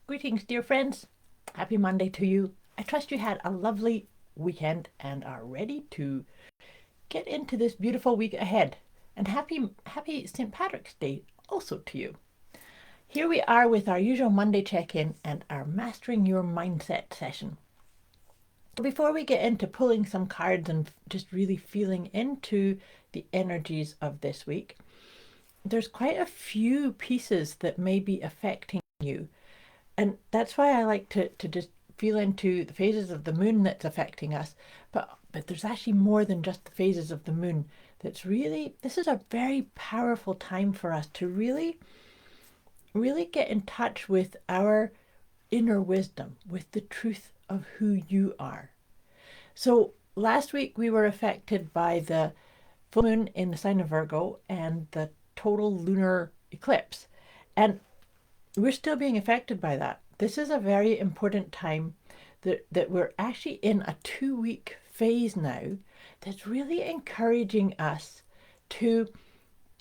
Greetings, dear friends. Happy Monday to you. I trust you had a lovely weekend and are ready to get into this beautiful week ahead. And happy St. Patrick's Day also to you. Here we are with our usual Monday check-in and our Mastering Your Mindset session. Before we get into pulling some cards and just really feeling into the energies of this week, there's quite a few pieces that may be affecting you. And that's why I like to just feel into the phases of the moon that's affecting us. But there's actually more than just the phases of the moon. This is a very powerful time for us to really get in touch with our inner wisdom, with the truth of who you are. So last week we were affected by the full moon in the sign of Virgo and the total lunar eclipse. And we're still being affected by that. This is a very important time that we're actually in a 2-week phase now that's really encouraging us to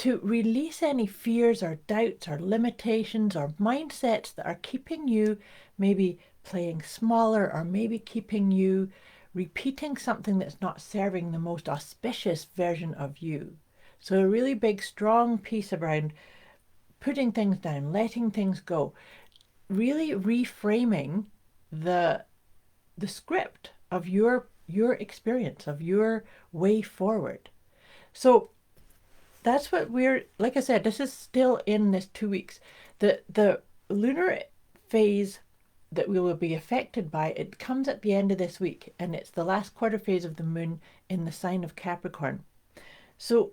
release any fears or doubts or limitations or mindsets that are keeping you maybe playing smaller or maybe keeping you repeating something that's not serving the most auspicious version of you. So a really big, strong piece around putting things down, letting things go, really reframing the script of your experience, of your way forward. So that's what like I said, this is still in this 2 weeks. The lunar phase that we will be affected by, it comes at the end of this week, and it's the last quarter phase of the moon in the sign of Capricorn. So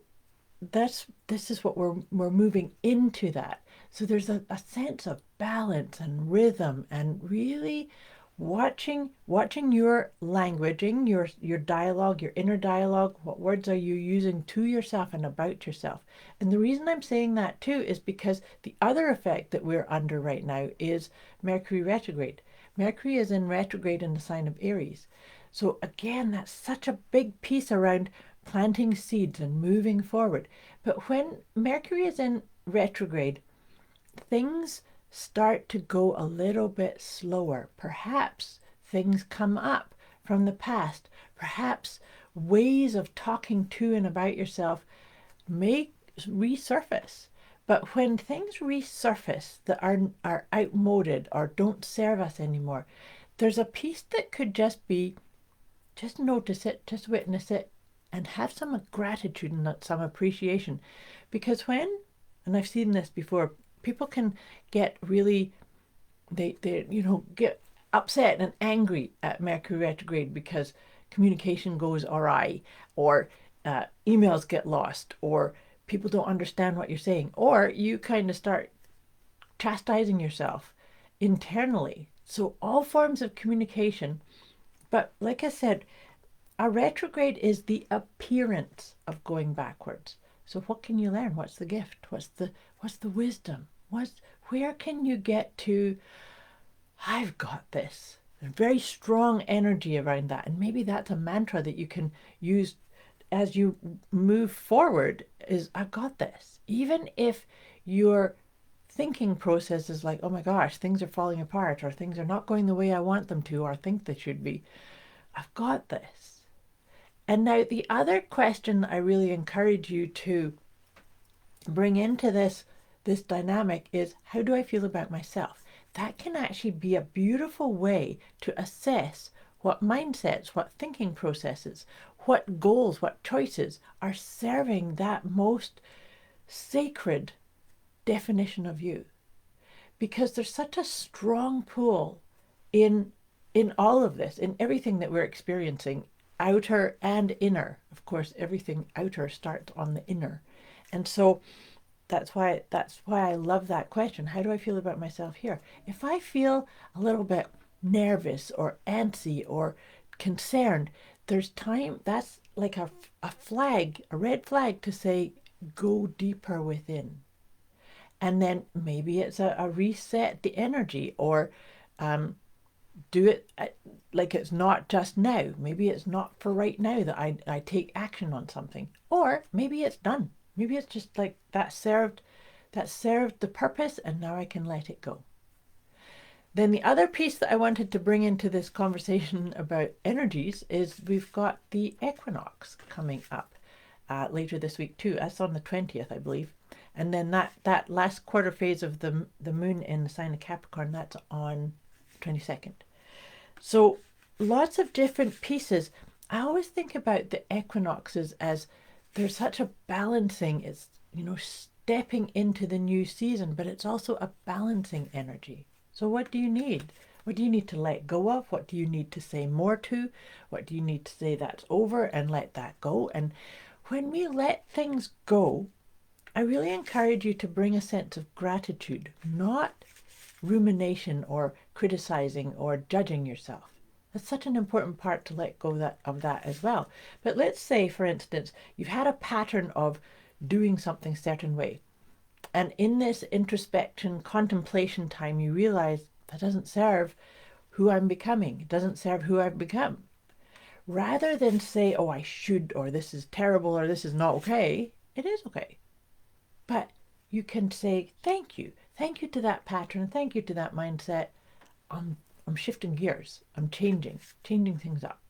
this is what we're moving into that. So there's a sense of balance and rhythm and really watching your languaging, your dialogue, your inner dialogue. What words are you using to yourself and about yourself? And the reason I'm saying that too is because the other effect that we're under right now is Mercury retrograde. Mercury is in retrograde in the sign of Aries. So again, that's such a big piece around planting seeds and moving forward. But when Mercury is in retrograde, things start to go a little bit slower. Perhaps things come up from the past. Perhaps ways of talking to and about yourself may resurface. But when things resurface that are outmoded or don't serve us anymore, there's a piece that could just be, just notice it, just witness it, and have some gratitude and some appreciation. Because and I've seen this before, people can get really, they get upset and angry at Mercury retrograde because communication goes awry, or emails get lost, or people don't understand what you're saying, or you kind of start chastising yourself internally. So all forms of communication. But like I said, a retrograde is the appearance of going backwards. So what can you learn? What's the gift? What's the wisdom? Where can you get to, I've got this? There's very strong energy around that. And maybe that's a mantra that you can use as you move forward, is I've got this. Even if your thinking process is like, oh my gosh, things are falling apart, or things are not going the way I want them to, or think they should be, I've got this. And now the other question I really encourage you to bring into this dynamic is, how do I feel about myself? That can actually be a beautiful way to assess what mindsets, what thinking processes, what goals, what choices are serving that most sacred definition of you. Because there's such a strong pull in all of this, in everything that we're experiencing, outer and inner. Of course, everything outer starts on the inner. And so that's why I love that question. How do I feel about myself here? If I feel a little bit nervous or antsy or concerned, there's time, that's like a flag, a red flag to say, go deeper within. And then maybe it's a reset the energy, or do it like it's not just now. Maybe it's not for right now that I take action on something. Or maybe it's done. Maybe it's just like that served the purpose, and now I can let it go. Then the other piece that I wanted to bring into this conversation about energies is we've got the equinox coming up later this week too. That's on the 20th, I believe. And then that last quarter phase of the moon in the sign of Capricorn, that's on 22nd. So lots of different pieces. I always think about the equinoxes as there's such a balancing. It's, stepping into the new season, but it's also a balancing energy. So what do you need? What do you need to let go of? What do you need to say more to? What do you need to say that's over and let that go? And when we let things go, I really encourage you to bring a sense of gratitude, not rumination or criticizing or judging yourself. That's such an important part to let go of that as well. But let's say, for instance, you've had a pattern of doing something a certain way. And in this introspection, contemplation time, you realize that doesn't serve who I'm becoming. It doesn't serve who I've become. Rather than say, oh, I should, or this is terrible, or this is not okay, it is okay. But you can say, thank you. Thank you to that pattern. Thank you to that mindset. I'm shifting gears. I'm changing things up.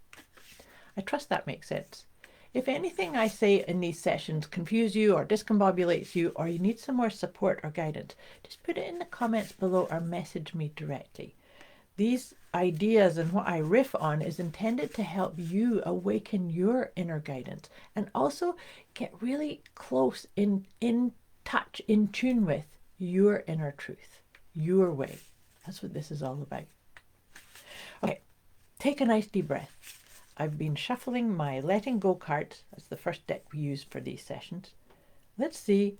I trust that makes sense. If anything I say in these sessions confuse you or discombobulates you, or you need some more support or guidance, just put it in the comments below or message me directly. These ideas and what I riff on is intended to help you awaken your inner guidance and also get really close in touch, in tune with your inner truth, your way. That's what this is all about. Okay, take a nice deep breath. I've been shuffling my letting go cards. That's the first deck we use for these sessions. Let's see,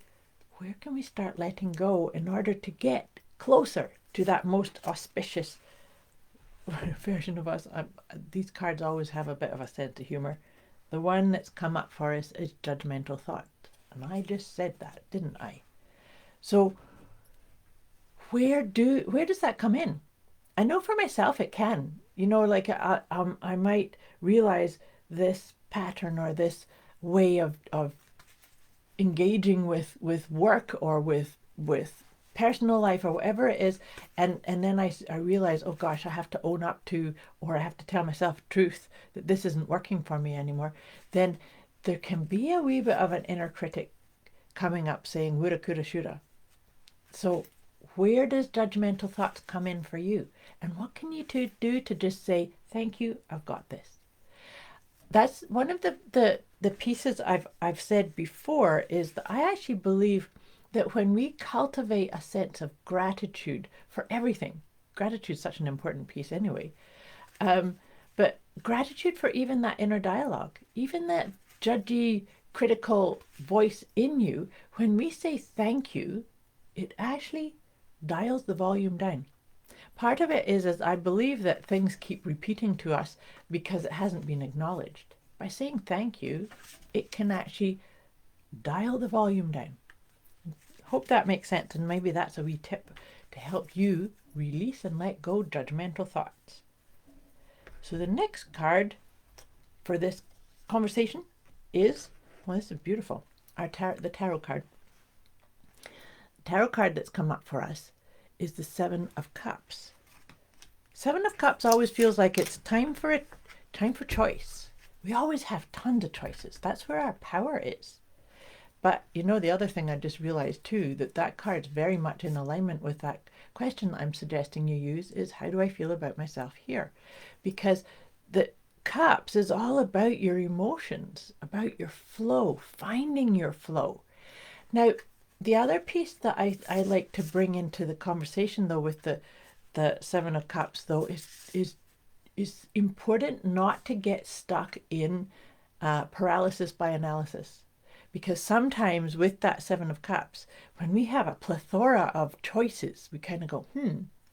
where can we start letting go in order to get closer to that most auspicious version of us? These cards always have a bit of a sense of humor. The one that's come up for us is judgmental thought. And I just said that, didn't I? So where does that come in? I know for myself it can. Like I might realize this pattern or this way of engaging with work or with personal life or whatever it is, and then I realize, oh gosh, I have to own up to, or I have to tell myself the truth that this isn't working for me anymore. Then there can be a wee bit of an inner critic coming up saying woulda, coulda, shoulda. So where does judgmental thoughts come in for you? And what can you do to just say, thank you, I've got this? That's one of the pieces I've said before, is that I actually believe that when we cultivate a sense of gratitude for everything, gratitude is such an important piece anyway, but gratitude for even that inner dialogue, even that judgy, critical voice in you, when we say thank you, it actually dials the volume down. Part of it is I believe that things keep repeating to us because it hasn't been acknowledged. By saying thank you, it can actually dial the volume down. Hope that makes sense, and maybe that's a wee tip to help you release and let go judgmental thoughts. So the next card for this conversation is, well, this is beautiful, the tarot card. The tarot card that's come up for us is the Seven of Cups. Seven of Cups always feels like it's time for choice. We always have tons of choices. That's where our power is. But the other thing I just realized too, that card's very much in alignment with that question I'm suggesting you use, is how do I feel about myself here? Because the Cups is all about your emotions, about your flow, finding your flow. Now, the other piece that I like to bring into the conversation though with the Seven of Cups though is important not to get stuck in paralysis by analysis. Because sometimes with that Seven of Cups, when we have a plethora of choices, we kind of go,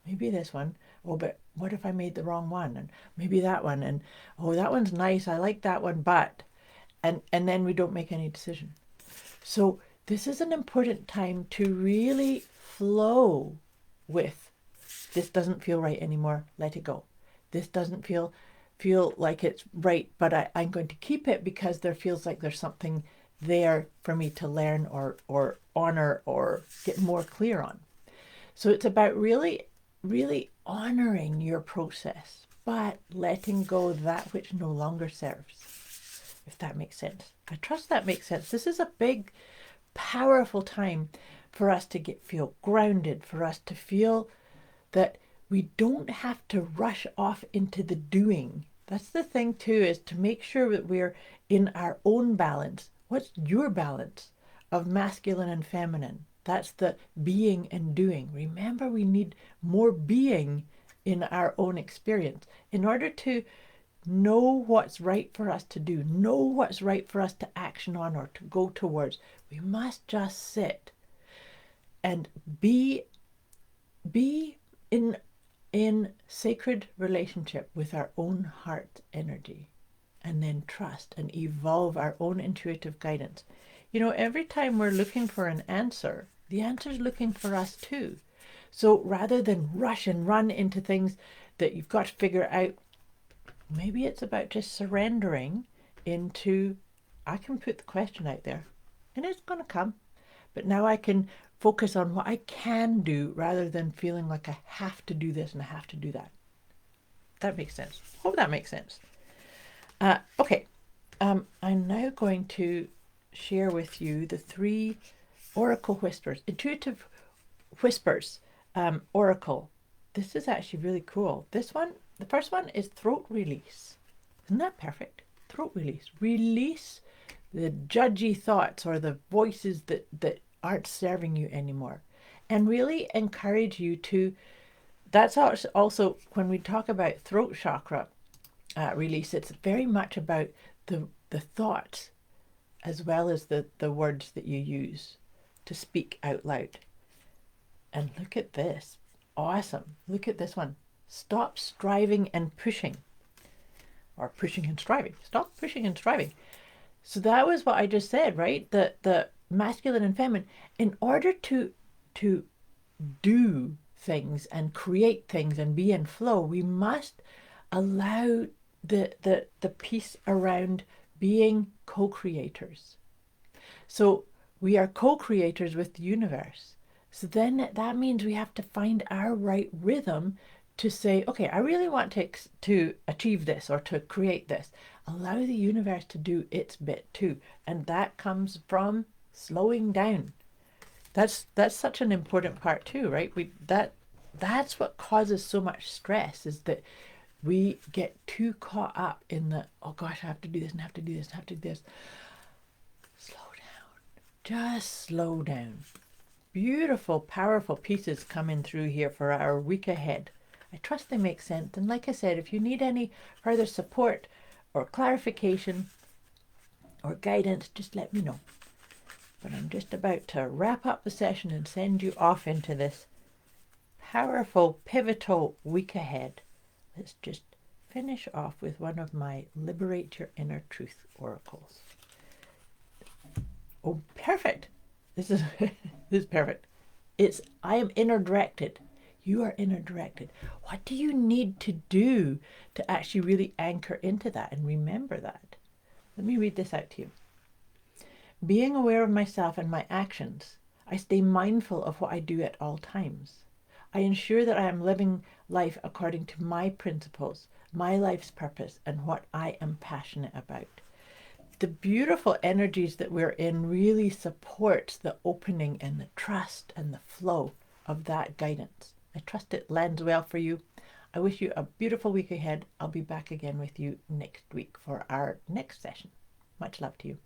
maybe this one. Oh, but what if I made the wrong one? And maybe that one. And oh, that one's nice. I like that one, but, and then we don't make any decision. So this is an important time to really flow with, this doesn't feel right anymore. Let it go. This doesn't feel like it's right, but I'm going to keep it because there feels like there's something there for me to learn or honor or get more clear on. So it's about really really honoring your process, but letting go of that which no longer serves, if that makes sense. I trust that makes sense. This is a big, powerful time for us to feel grounded, for us to feel that we don't have to rush off into the doing. That's the thing too, is to make sure that we're in our own balance. What's your balance of masculine and feminine? That's the being and doing. Remember, we need more being in our own experience in order to know what's right for us to do, know what's right for us to action on or to go towards. We must just sit and be in sacred relationship with our own heart energy, and then trust and evolve our own intuitive guidance. You know, every time we're looking for an answer, the answer's looking for us too. So rather than rush and run into things that you've got to figure out, maybe it's about just surrendering into, I can put the question out there and it's going to come, but now I can focus on what I can do rather than feeling like I have to do this and I have to do that. That makes sense. Hope that makes sense. Okay, I'm now going to share with you the 3 oracle whispers, intuitive whispers, oracle. This is actually really cool. This one, the first one is throat release. Isn't that perfect? Throat release. Release the judgy thoughts or the voices that aren't serving you anymore, and really encourage you to, that's also when we talk about throat chakra release, it's very much about the thoughts as well as the words that you use to speak out loud. And look at this. Awesome. Look at this one. Stop striving and pushing. Or pushing and striving. Stop pushing and striving. So that was what I just said, right? The masculine and feminine. In order to do things and create things and be in flow, we must allow the piece around being co-creators. So we are co-creators with the universe. So then that means we have to find our right rhythm to say, okay, I really want to achieve this or to create this. Allow the universe to do its bit too. And that comes from slowing down. That's such an important part too, right? That's what causes so much stress, is that we get too caught up in the, oh gosh, I have to do this and I have to do this and I have to do this. Slow down. Just slow down. Beautiful, powerful pieces coming through here for our week ahead. I trust they make sense. And like I said, if you need any further support or clarification or guidance, just let me know. But I'm just about to wrap up the session and send you off into this powerful, pivotal week ahead. Let's just finish off with one of my Liberate Your Inner Truth oracles. Oh, perfect. This is this is perfect. It's, I am inner directed. You are inner directed. What do you need to do to actually really anchor into that and remember that? Let me read this out to you. Being aware of myself and my actions, I stay mindful of what I do at all times. I ensure that I am living life according to my principles, my life's purpose, and what I am passionate about. The beautiful energies that we're in really supports the opening and the trust and the flow of that guidance. I trust it lands well for you. I wish you a beautiful week ahead. I'll be back again with you next week for our next session. Much love to you.